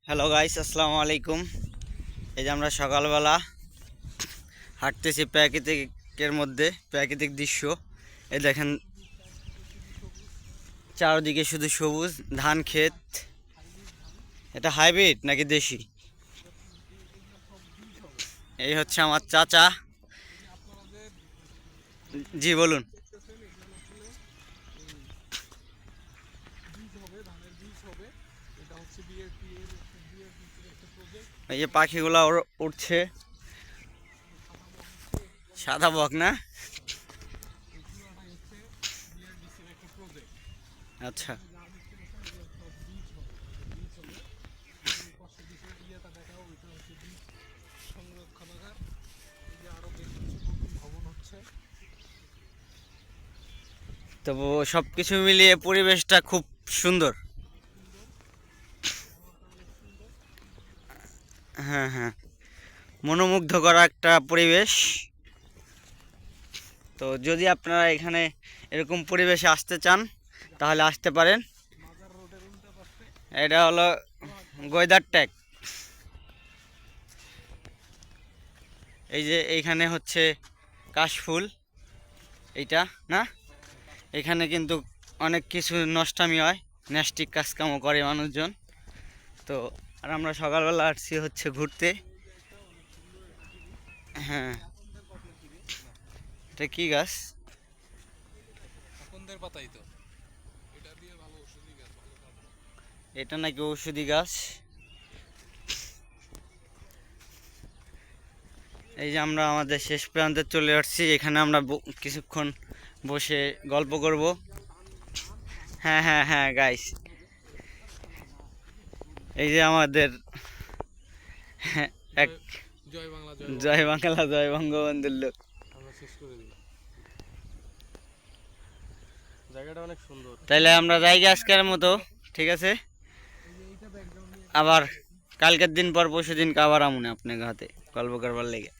Hello guys, আসসালামু আলাইকুম। এই যে আমরা সকালবেলা হাঁটতেছি প্রাকৃতিকের মধ্যে, প্রাকৃতিক দৃশ্য। এই দেখেন চারদিকে শুধু সবুজ ধান ক্ষেত। এটা হাইব্রিড নাকি দেশি? এই হচ্ছে আমার চাচা। জি বলুন। এই যে পাখিগুলা উঠছে, সাদা বক না? আচ্ছা, তো সব কিছু মিলিয়ে পরিবেশটা খুব সুন্দর। হ্যাঁ হ্যাঁ, মনোমুগ্ধ করা একটা পরিবেশ। তো যদি আপনারা এখানে এরকম পরিবেশে আসতে চান তাহলে আসতে পারেন। এটা হলো গয়দার ট্যাগ। এই যে এইখানে হচ্ছে কাশফুল, এইটা না? এখানে কিন্তু অনেক কিছু নষ্টামি হয়, ন্যাস্টিক কাজকামও করে মানুষজন। তো আর আমরা সকালবেলা আসছি হচ্ছে ঘুরতে। হ্যাঁ, এটা কি গাছ? এটা নাকি ঔষধি গাছ। এই যে আমরা আমাদের শেষ প্রান্তে চলে আসছি, এখানে আমরা কিছুক্ষণ বসে গল্প করব। হ্যাঁ হ্যাঁ হ্যাঁ গাইস, এই যে আমাদের এক জয় বাংলা জয় বঙ্গবন্ধুর লোক। জায়গাটা অনেক সুন্দর। তাইলে আমরা যাই আজকের মতো, ঠিক আছে? আবার কালকের দিন পর পরশু দিন আবার আমুনে আপনার হাতে গল্প করবার লেগে।